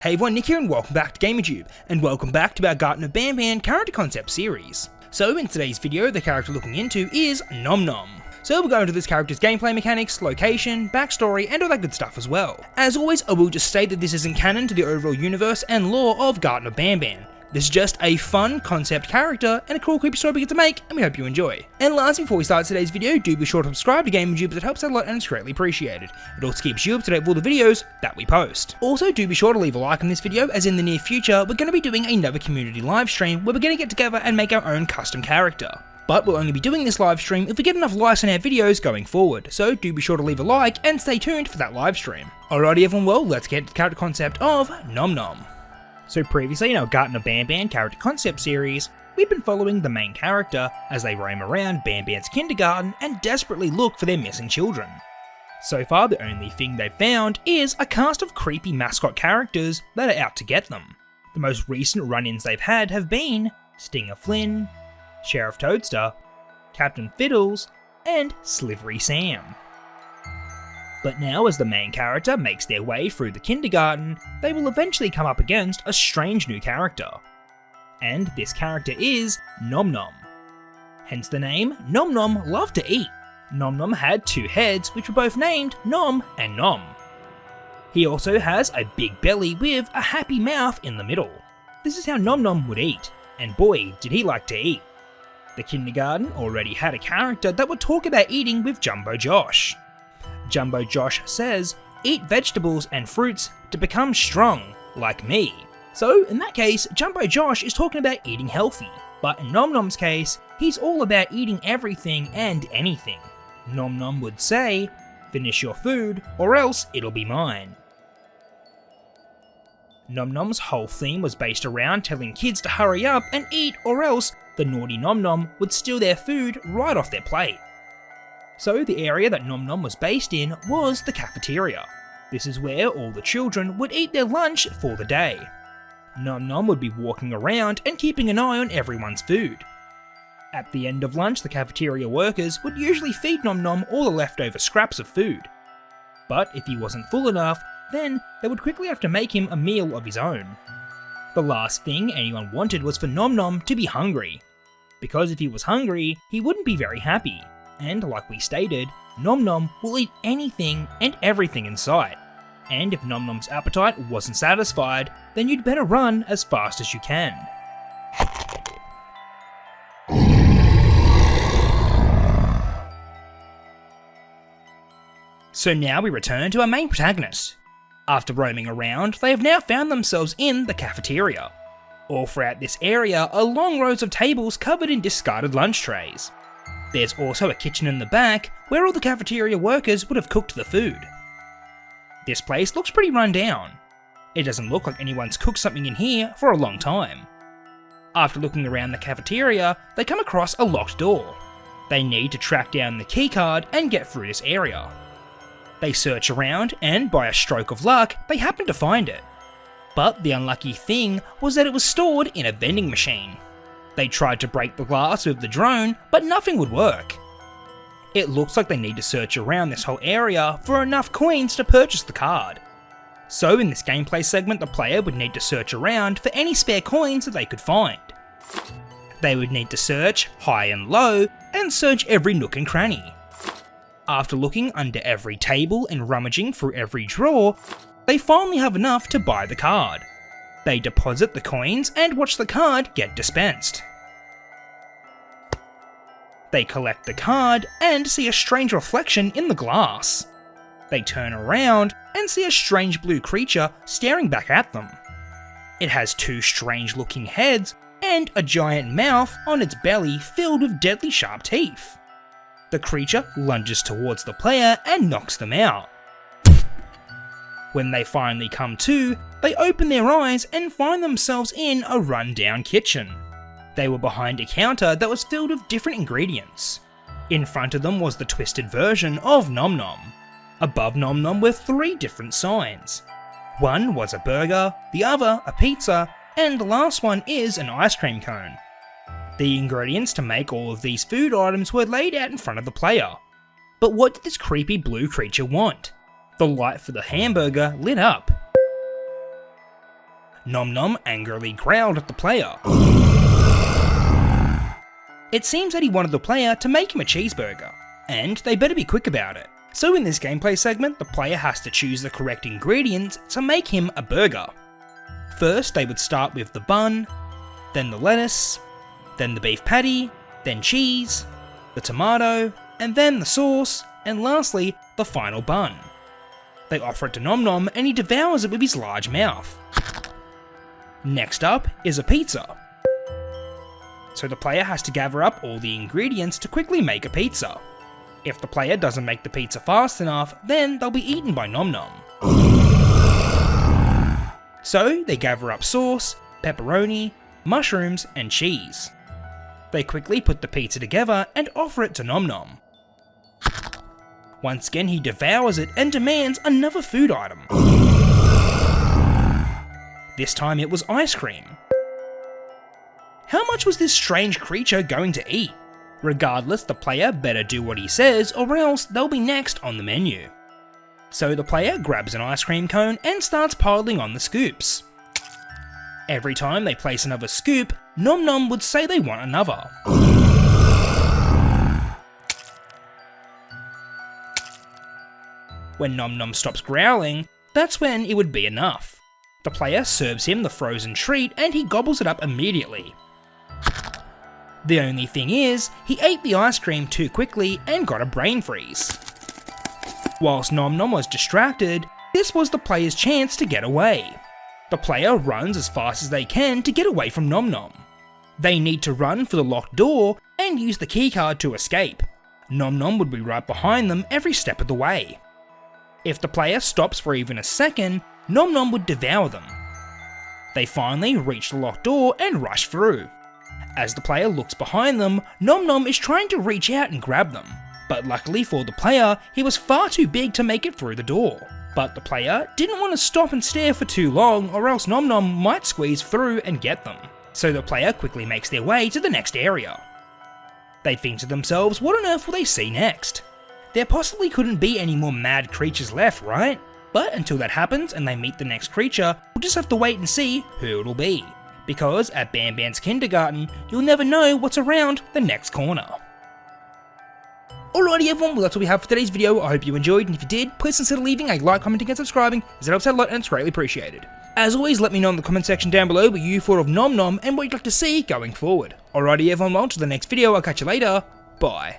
Hey everyone, Nick here and welcome back to GamerJoob, and welcome back to our Garten of Banban character concept series. So in today's video, the character looking into is Nom Nom. So we'll go into this character's gameplay mechanics, location, backstory, and all that good stuff as well. As always, I will just state that this isn't canon to the overall universe and lore of Garten of Banban. This is just a fun concept character and a cool creepy story we get to make, and we hope you enjoy. And lastly, before we start today's video, do be sure to subscribe to GamerJoob as it helps out a lot and it's greatly appreciated. It also keeps you up to date with all the videos that we post. Also, do be sure to leave a like on this video, as in the near future, we're going to be doing another community live stream where we're going to get together and make our own custom character. But we'll only be doing this live stream if we get enough likes on our videos going forward, so do be sure to leave a like and stay tuned for that live stream. Alrighty everyone, well, let's get to the character concept of Nom Nom. So previously in our Garten of Banban character concept series, we've been following the main character as they roam around Banban's kindergarten and desperately look for their missing children. So far the only thing they've found is a cast of creepy mascot characters that are out to get them. The most recent run-ins they've had have been Stinger Flynn, Sheriff Toadster, Captain Fiddles, and Slivery Sam. But now as the main character makes their way through the kindergarten, they will eventually come up against a strange new character. And this character is Nom Nom. Hence the name, Nom Nom loved to eat. Nom Nom had two heads which were both named Nom and Nom. He also has a big belly with a happy mouth in the middle. This is how Nom Nom would eat, and boy did he like to eat. The kindergarten already had a character that would talk about eating with Jumbo Josh. Jumbo Josh says, "Eat vegetables and fruits to become strong, like me." So in that case, Jumbo Josh is talking about eating healthy, but in Nom Nom's case, he's all about eating everything and anything. Nom Nom would say, "Finish your food, or else it'll be mine." Nom Nom's whole theme was based around telling kids to hurry up and eat, or else the naughty Nom Nom would steal their food right off their plate. So the area that Nom Nom was based in was the cafeteria. This is where all the children would eat their lunch for the day. Nom Nom would be walking around and keeping an eye on everyone's food. At the end of lunch, the cafeteria workers would usually feed Nom Nom all the leftover scraps of food. But if he wasn't full enough, then they would quickly have to make him a meal of his own. The last thing anyone wanted was for Nom Nom to be hungry, because if he was hungry, he wouldn't be very happy. And like we stated, Nom Nom will eat anything and everything in sight. And if Nom Nom's appetite wasn't satisfied, then you'd better run as fast as you can. So now we return to our main protagonist. After roaming around, they have now found themselves in the cafeteria. All throughout this area are long rows of tables covered in discarded lunch trays. There's also a kitchen in the back where all the cafeteria workers would have cooked the food. This place looks pretty run down. It doesn't look like anyone's cooked something in here for a long time. After looking around the cafeteria, they come across a locked door. They need to track down the keycard and get through this area. They search around and by a stroke of luck, they happen to find it. But the unlucky thing was that it was stored in a vending machine. They tried to break the glass with the drone, but nothing would work. It looks like they need to search around this whole area for enough coins to purchase the card. So in this gameplay segment, the player would need to search around for any spare coins that they could find. They would need to search high and low, and search every nook and cranny. After looking under every table and rummaging through every drawer, they finally have enough to buy the card. They deposit the coins and watch the card get dispensed. They collect the card and see a strange reflection in the glass. They turn around and see a strange blue creature staring back at them. It has two strange looking heads and a giant mouth on its belly filled with deadly sharp teeth. The creature lunges towards the player and knocks them out. When they finally come to, they open their eyes and find themselves in a run-down kitchen. They were behind a counter that was filled with different ingredients. In front of them was the twisted version of Nom Nom. Above Nom Nom were three different signs. One was a burger, the other a pizza, and the last one is an ice cream cone. The ingredients to make all of these food items were laid out in front of the player. But what did this creepy blue creature want? The light for the hamburger lit up. Nom Nom angrily growled at the player. It seems that he wanted the player to make him a cheeseburger, and they better be quick about it. So in this gameplay segment, the player has to choose the correct ingredients to make him a burger. First, they would start with the bun, then the lettuce, then the beef patty, then cheese, the tomato, and then the sauce, and lastly, the final bun. They offer it to Nom Nom and he devours it with his large mouth. Next up is a pizza. So the player has to gather up all the ingredients to quickly make a pizza. If the player doesn't make the pizza fast enough, then they'll be eaten by Nom Nom. So they gather up sauce, pepperoni, mushrooms, and cheese. They quickly put the pizza together and offer it to Nom Nom. Once again he devours it and demands another food item. This time it was ice cream. How much was this strange creature going to eat? Regardless, the player better do what he says or else they'll be next on the menu. So the player grabs an ice cream cone and starts piling on the scoops. Every time they place another scoop, Nom Nom would say they want another. When Nom Nom stops growling, that's when it would be enough. The player serves him the frozen treat and he gobbles it up immediately. The only thing is, he ate the ice cream too quickly and got a brain freeze. Whilst Nom Nom was distracted, this was the player's chance to get away. The player runs as fast as they can to get away from Nom Nom. They need to run for the locked door and use the keycard to escape. Nom Nom would be right behind them every step of the way. If the player stops for even a second, Nom Nom would devour them. They finally reach the locked door and rush through. As the player looks behind them, Nom Nom is trying to reach out and grab them, but luckily for the player, he was far too big to make it through the door. But the player didn't want to stop and stare for too long or else Nom Nom might squeeze through and get them, so the player quickly makes their way to the next area. They think to themselves, what on earth will they see next? There possibly couldn't be any more mad creatures left, right? But until that happens and they meet the next creature, we'll just have to wait and see who it'll be. Because at Banban's kindergarten, you'll never know what's around the next corner. Alrighty everyone, well that's all we have for today's video. I hope you enjoyed, and if you did, please consider leaving a like, commenting and subscribing, as it helps out a lot and it's greatly appreciated. As always, let me know in the comment section down below what you thought of Nom Nom and what you'd like to see going forward. Alrighty everyone, well, until the next video, I'll catch you later, bye.